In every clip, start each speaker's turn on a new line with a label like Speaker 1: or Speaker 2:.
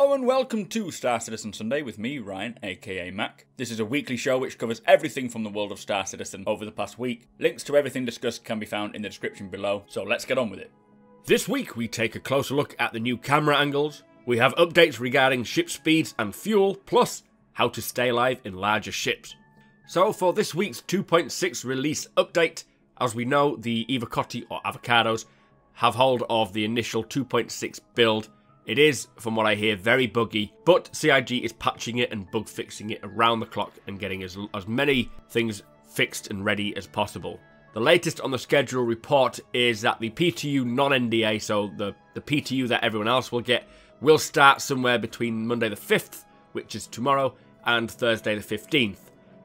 Speaker 1: Hello and welcome to Star Citizen Sunday with me, Ryan, aka Mac. This is a weekly show which covers everything from the world of Star Citizen over the past week. Links to everything discussed can be found in the description below, so let's get on with it. This week we take a closer look at the new camera angles, we have updates regarding ship speeds and fuel, plus how to stay alive in larger ships. So for this week's 2.6 release update, as we know, the Evacotti or Avocados have hold of the initial 2.6 build. It is, from what I hear, very buggy, but CIG is patching it and bug fixing it around the clock and getting as many things fixed and ready as possible. The latest on the schedule report is that the PTU non-NDA, so the PTU that everyone else will get, will start somewhere between Monday the 5th, which is tomorrow, and Thursday the 15th.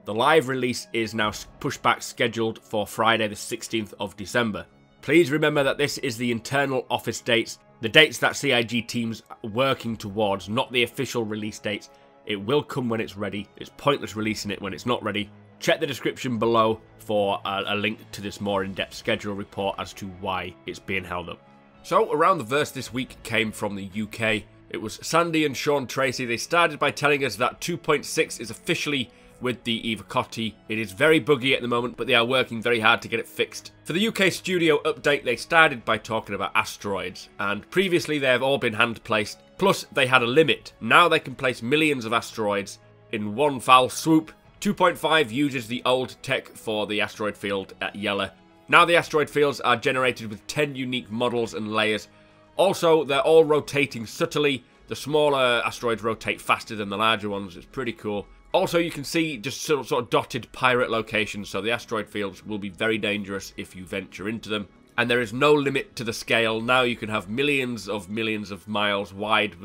Speaker 1: The live release is now pushed back, scheduled for Friday the 16th of December. Please remember that this is the internal office dates, the dates that CIG teams are working towards, not the official release dates. It will come when it's ready. It's pointless releasing it when it's not ready. Check the description below for a link to this more in-depth schedule report as to why it's being held up. So, Around the Verse this week came from the UK. It was Sandy and Sean Tracy. They started by telling us that 2.6 is officially with the Evacotti. It is very buggy at the moment, but they are working very hard to get it fixed. For the UK studio update, they started by talking about Asteroids, and previously they have all been hand-placed, plus they had a limit. Now they can place millions of asteroids in one foul swoop. 2.5 uses the old tech for the asteroid field at Yella. Now the asteroid fields are generated with 10 unique models and layers. Also, they're all rotating subtly. The smaller asteroids rotate faster than the larger ones. It's pretty cool. Also, you can see just sort of dotted pirate locations, so the asteroid fields will be very dangerous if you venture into them. And there is no limit to the scale. Now you can have millions of miles wide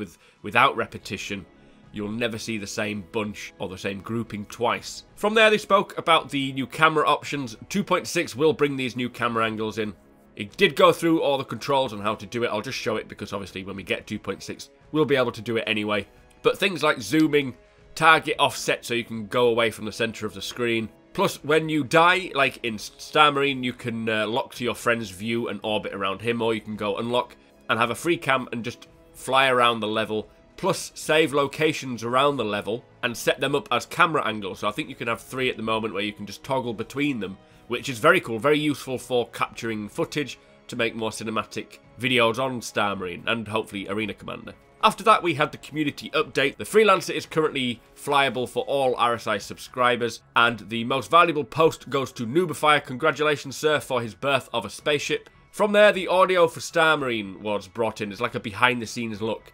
Speaker 1: without repetition. You'll never see the same bunch or the same grouping twice. From there, they spoke about the new camera options. 2.6 will bring these new camera angles in. It did go through all the controls on how to do it. I'll just show it because obviously when we get 2.6, we'll be able to do it anyway. But things like zooming, target offset so you can go away from the center of the screen. Plus, when you die, like in Star Marine, you can lock to your friend's view and orbit around him, or you can go unlock and have a free cam and just fly around the level. Plus, save locations around the level and set them up as camera angles. So I think you can have 3 at the moment where you can just toggle between them, which is very cool, very useful for capturing footage to make more cinematic videos on Star Marine and hopefully Arena Commander. After that, we had the community update. The Freelancer is currently flyable for all RSI subscribers, and the most valuable post goes to Noobifier. Congratulations, sir, for his birth of a spaceship. From there, the audio for Star Marine was brought in. It's like a behind-the-scenes look.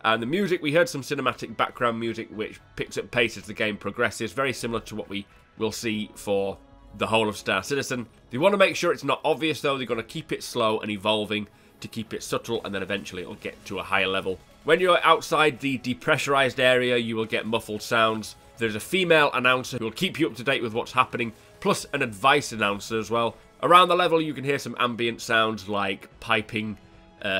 Speaker 1: And the music, we heard some cinematic background music, which picks up pace as the game progresses, very similar to what we will see for the whole of Star Citizen. They want to make sure it's not obvious, though. They're going to keep it slow and evolving to keep it subtle, and then eventually it'll get to a higher level. When you're outside the depressurized area, you will get muffled sounds. There's a female announcer who will keep you up to date with what's happening, plus an advice announcer as well. Around the level, you can hear some ambient sounds like piping,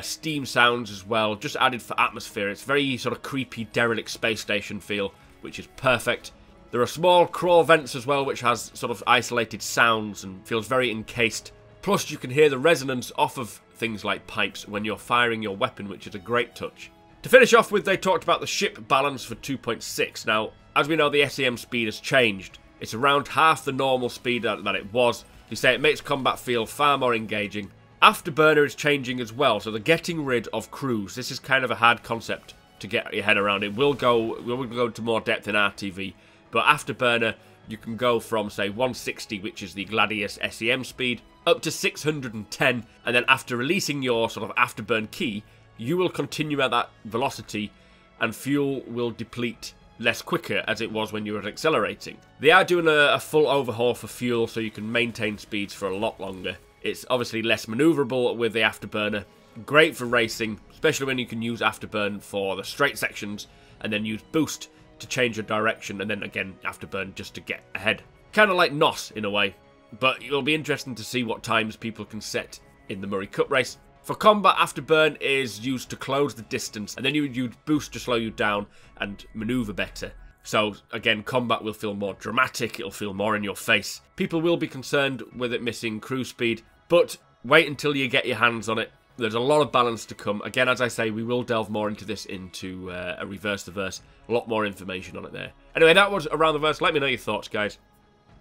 Speaker 1: steam sounds as well, just added for atmosphere. It's very sort of creepy, derelict space station feel, which is perfect. There are small crawl vents as well, which has sort of isolated sounds and feels very encased. Plus, you can hear the resonance off of things like pipes when you're firing your weapon, which is a great touch. To finish off with, they talked about the ship balance for 2.6. Now, as we know, the SEM speed has changed. It's around half the normal speed that it was. They say it makes combat feel far more engaging. Afterburner is changing as well, so they're getting rid of crews. This is kind of a hard concept to get your head around. We'll go into more depth in RTV, but Afterburner, you can go from, say, 160, which is the Gladius SEM speed, up to 610, and then after releasing your sort of Afterburn key, you will continue at that velocity and fuel will deplete less quicker as it was when you were accelerating. They are doing a full overhaul for fuel so you can maintain speeds for a lot longer. It's obviously less maneuverable with the Afterburner. Great for racing, especially when you can use Afterburn for the straight sections and then use Boost to change your direction and then again Afterburn just to get ahead. Kind of like NOS in a way, but it'll be interesting to see what times people can set in the Murray Cup race. For combat, Afterburn is used to close the distance, and then you would use Boost to slow you down and maneuver better. So, again, combat will feel more dramatic, it'll feel more in your face. People will be concerned with it missing cruise speed, but wait until you get your hands on it.
Speaker 2: There's a lot of balance to come. Again, as I say, we will delve more into this into a Reverse the Verse. A lot more information on it there. Anyway, that was Around the Verse. Let me know your thoughts, guys.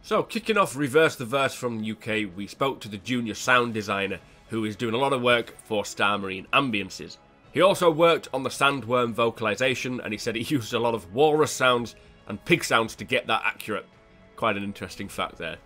Speaker 2: So, kicking off Reverse the Verse from the UK, we spoke to the junior sound designer who is doing a lot of work for Star Marine ambiences. He also worked on the Sandworm vocalization, and he said he used a lot of walrus sounds and pig sounds to get that accurate. Quite an interesting fact there.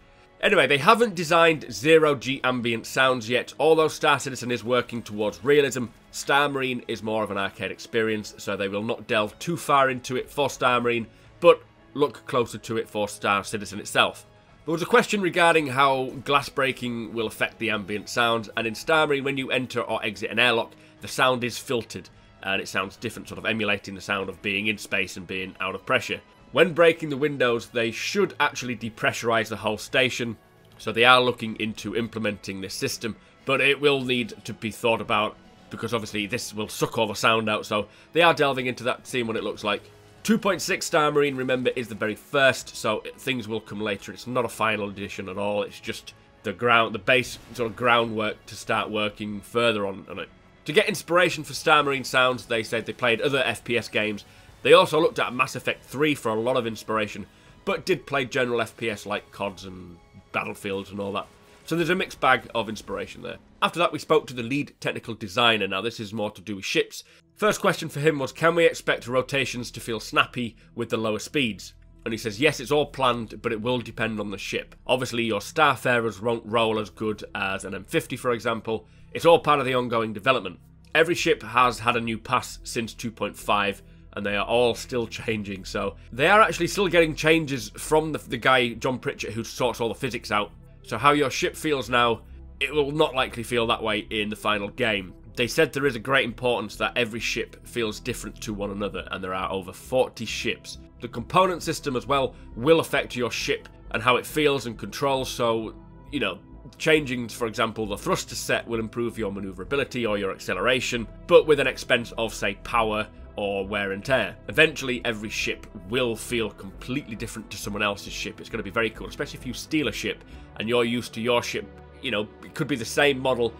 Speaker 2: Anyway, they haven't designed zero-G ambient sounds yet. Although Star Citizen is working towards realism, Star Marine is more of an arcade experience, so they will not delve too far into it for Star Marine, but look closer to it for Star Citizen itself. There was a question regarding how glass breaking will affect the ambient sounds, and in Star Marine, when you enter or exit an airlock, the sound is filtered, and it sounds different, sort of emulating the sound of being in space and being out of pressure. When breaking the windows, they should actually depressurize the whole station, so they are looking into implementing this system, but it will need to be thought about, because obviously this will suck all the sound out, so they are delving into that, seeing what it looks like. 2.6 Star Marine, remember, is the very first, so things will come later. It's not a final edition at all, it's just the base sort of groundwork to start working further on it. To get inspiration for Star Marine sounds, they said they played other FPS games. They also looked at Mass Effect 3 for a lot of inspiration, but did play general FPS like CODs and Battlefields and all that. So there's a mixed bag of inspiration there. After that, we spoke to the lead technical designer. Now, this is more to do with ships. First question for him was, can we expect rotations to feel snappy with the lower speeds? And he says, yes, it's all planned, but it will depend on the ship. Obviously, your Starfarers won't roll as good as an M50, for example. It's all part of the ongoing development. Every ship has had a new pass since 2.5, and they are all still changing, so they are actually still getting changes from the guy, John Pritchett, who sorts all the physics out. So how your ship feels now, it will not likely feel that way in the final game. They said there is a great importance that every ship feels different to one another, and there are over 40 ships. The component system as well will affect your ship and how it feels and controls, so, you know, changing, for example, the thruster set will improve your maneuverability or your acceleration, but with an expense of, say, power or wear and tear. Eventually, every ship will feel completely different to someone else's ship. It's going to be very cool, especially if you steal a ship and you're used to your ship. You know, it could be the same model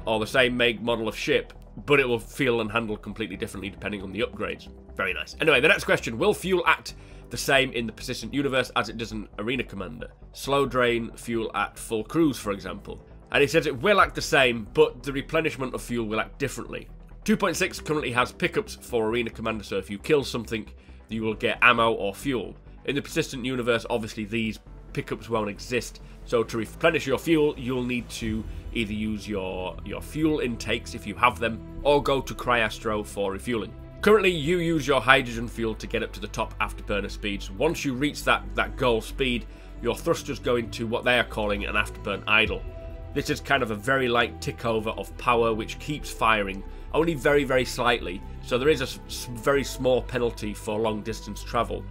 Speaker 2: or the same make model of ship, but it will feel and handle completely differently depending on the upgrades. Very nice. Anyway, the next question. Will fuel act the same in the persistent universe as it does in Arena Commander? Slow drain fuel at full cruise, for example. And he says it will act the same, but the replenishment of fuel will act differently. 2.6 currently has pickups for Arena Commander, so if you kill something, you will get ammo or fuel. In the persistent universe, obviously these pickups won't exist, so to replenish your fuel, you'll need to either use your fuel intakes if you have them, or go to CryAstro for refueling. Currently, you use your hydrogen fuel to get up to the top afterburner speeds. Once you reach that goal speed, your thrusters go into what they are calling an afterburn idle. This is kind of a very light tick over of power which keeps firing, only very, very slightly, so there is a very small penalty for long distance travel.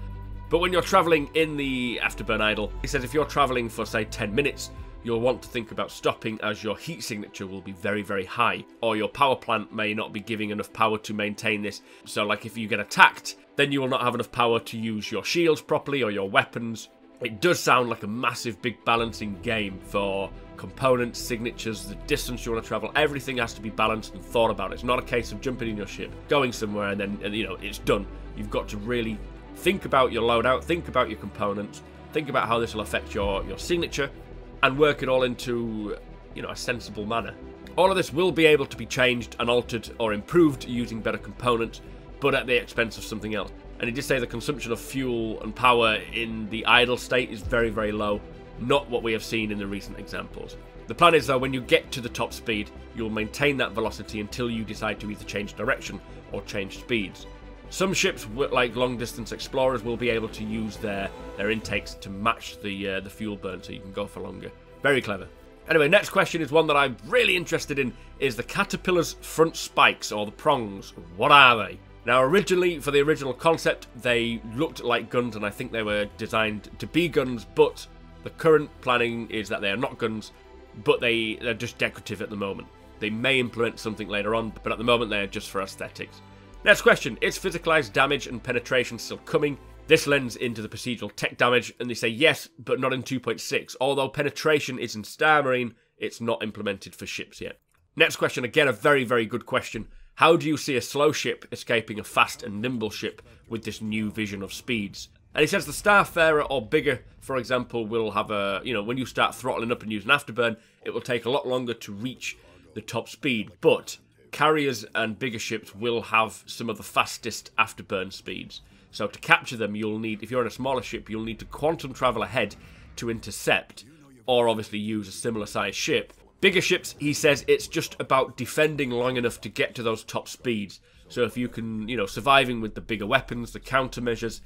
Speaker 2: But when you're travelling in the afterburn idle, he says if you're travelling for, say, 10 minutes, you'll want to think about stopping as your heat signature will be very, very high, or your power plant may not be giving enough power to maintain this. So like if you get attacked, then you will not have enough power to use your shields properly or your weapons. It does sound like a massive big balancing game for components, signatures, the distance you want to travel. Everything has to be balanced and thought about. It's not a case of jumping in your ship, going somewhere, and then you know it's done. You've got to really think about your loadout, think about your components, think about how this will affect your signature, and work it all into, you know, a sensible manner. All of this will be able to be changed and altered or improved using better components, but at the expense of something else. And he did say the consumption of fuel and power in the idle state is very, very low, not what we have seen in the recent examples. The plan is, though, when you get to the top speed, you'll maintain that velocity until you decide to either change direction or change speeds. Some ships, like long-distance explorers, will be able to use their intakes to match the fuel burn, so you can go for longer. Very clever. Anyway, next question is one that I'm really interested in, is the Caterpillar's front spikes, or the prongs. What are they? Now, originally, for the original concept, they looked like guns, and I think they were designed to be guns, but the current planning is that they are not guns, but they're just decorative at the moment. They may implement something later on, but at the moment they are just for aesthetics. Next question, is physicalized damage and penetration still coming? This lends into the procedural tech damage, and they say yes, but not in 2.6. Although penetration is in Star Marine, it's not implemented for ships yet. Next question, again a very, very good question. How do you see a slow ship escaping a fast and nimble ship with this new vision of speeds? And he says the Starfarer or bigger, for example, will have a, when you start throttling up and using afterburn, it will take a lot longer to reach the top speed. But carriers and bigger ships will have some of the fastest afterburn speeds. So to capture them, you'll need, if you're in a smaller ship, you'll need to quantum travel ahead to intercept, or obviously use a similar sized ship. Bigger ships, he says, it's just about defending long enough to get to those top speeds. So if you can, surviving with the bigger weapons, the countermeasures,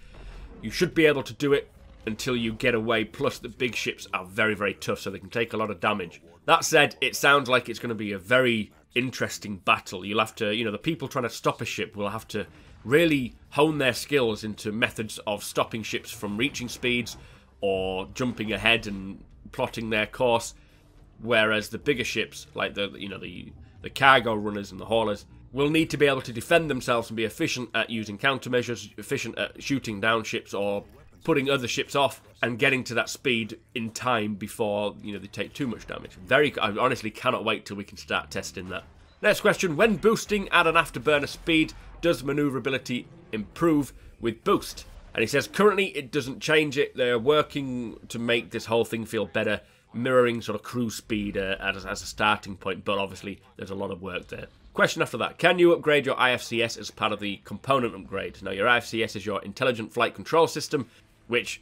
Speaker 2: you should be able to do it until you get away. Plus, the big ships are very, very tough, so they can take a lot of damage. That said, it sounds like it's going to be a very interesting battle. You'll have to, the people trying to stop a ship will have to really hone their skills into methods of stopping ships from reaching speeds or jumping ahead and plotting their course. Whereas the bigger ships, like the cargo runners and the haulers, will need to be able to defend themselves and be efficient at using countermeasures, efficient at shooting down ships or putting other ships off and getting to that speed in time before, they take too much damage. I honestly cannot wait till we can start testing that. Next question, when boosting at an afterburner speed, does maneuverability improve with boost? And he says currently it doesn't change it. They're working to make this whole thing feel better, mirroring sort of cruise speed as a starting point, but obviously there's a lot of work there. Question after that, can you upgrade your IFCS as part of the component upgrade? Now, your IFCS is your Intelligent Flight Control System, which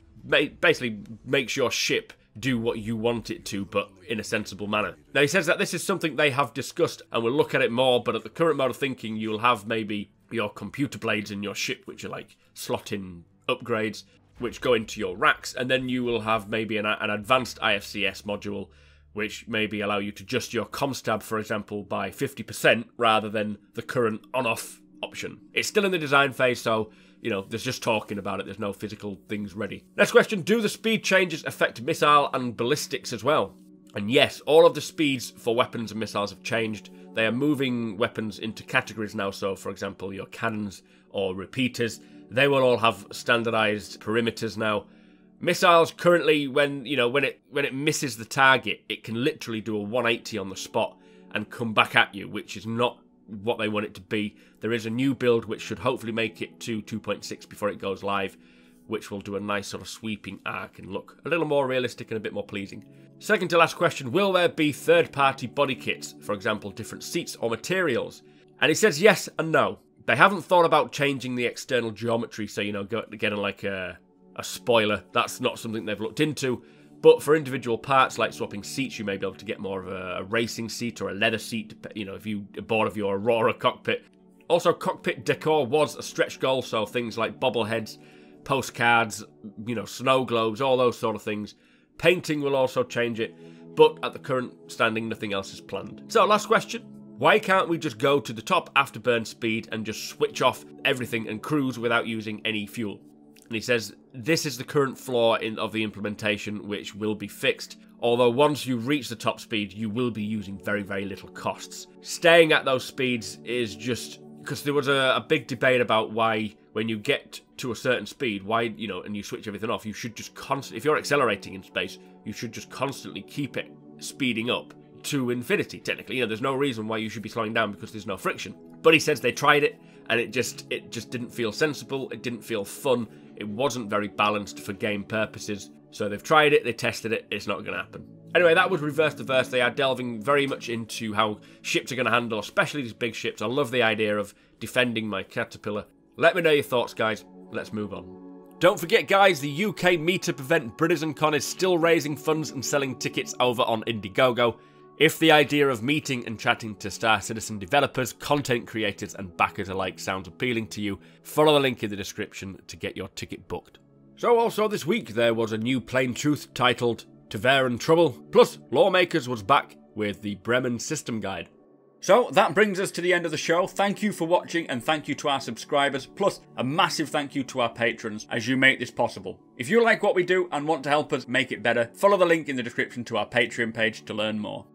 Speaker 2: basically makes your ship do what you want it to, but in a sensible manner. Now, he says that this is something they have discussed and will look at it more, but at the current mode of thinking, you'll have maybe your computer blades in your ship, which are like slot-in upgrades, which go into your racks, and then you will have maybe an advanced IFCS module, which maybe allow you to adjust your comstab, for example, by 50% rather than the current on-off option. It's still in the design phase, so, there's just talking about it. There's no physical things ready. Next question, do the speed changes affect missile and ballistics as well? And yes, all of the speeds for weapons and missiles have changed. They are moving weapons into categories now, so, for example, your cannons or repeaters, they will all have standardized perimeters now. Missiles currently, when it misses the target, it can literally do a 180 on the spot and come back at you, which is not what they want it to be. There is a new build which should hopefully make it to 2.6 before it goes live, which will do a nice sort of sweeping arc and look a little more realistic and a bit more pleasing. Second to last question, will there be third-party body kits, for example, different seats or materials? And he says yes and no. They haven't thought about changing the external geometry, so, getting like a spoiler. That's not something they've looked into. But for individual parts, like swapping seats, you may be able to get more of a racing seat or a leather seat, if you're bored of your Aurora cockpit. Also, cockpit decor was a stretch goal, so things like bobbleheads, postcards, snow globes, all those sort of things. Painting will also change it, but at the current standing, nothing else is planned. So, last question. Why can't we just go to the top afterburn speed and just switch off everything and cruise without using any fuel? And he says, this is the current flaw of the implementation, which will be fixed. Although once you reach the top speed, you will be using very, very little costs. Staying at those speeds is just... Because there was a big debate about why, when you get to a certain speed, and you switch everything off, you should just constantly... If you're accelerating in space, you should just constantly keep it speeding up to infinity, technically. There's no reason why you should be slowing down because there's no friction. But he says they tried it, and it just didn't feel sensible. It didn't feel fun. It wasn't very balanced for game purposes. So they've tried it, they tested it, it's not going to happen. Anyway, that was Reverse the Verse. They are delving very much into how ships are going to handle, especially these big ships. I love the idea of defending my Caterpillar. Let me know your thoughts, guys. Let's move on. Don't forget, guys, the UK meetup event BritisonCon is still raising funds and selling tickets over on Indiegogo. If the idea of meeting and chatting to Star Citizen developers, content creators and backers alike sounds appealing to you, follow the link in the description to get your ticket booked. So also this week there was a new Plain Truth titled Tavern Trouble, plus Lawmakers was back with the Bremen System Guide. So that brings us to the end of the show. Thank you for watching and thank you to our subscribers, plus a massive thank you to our patrons as you make this possible. If you like what we do and want to help us make it better, follow the link in the description to our Patreon page to learn more.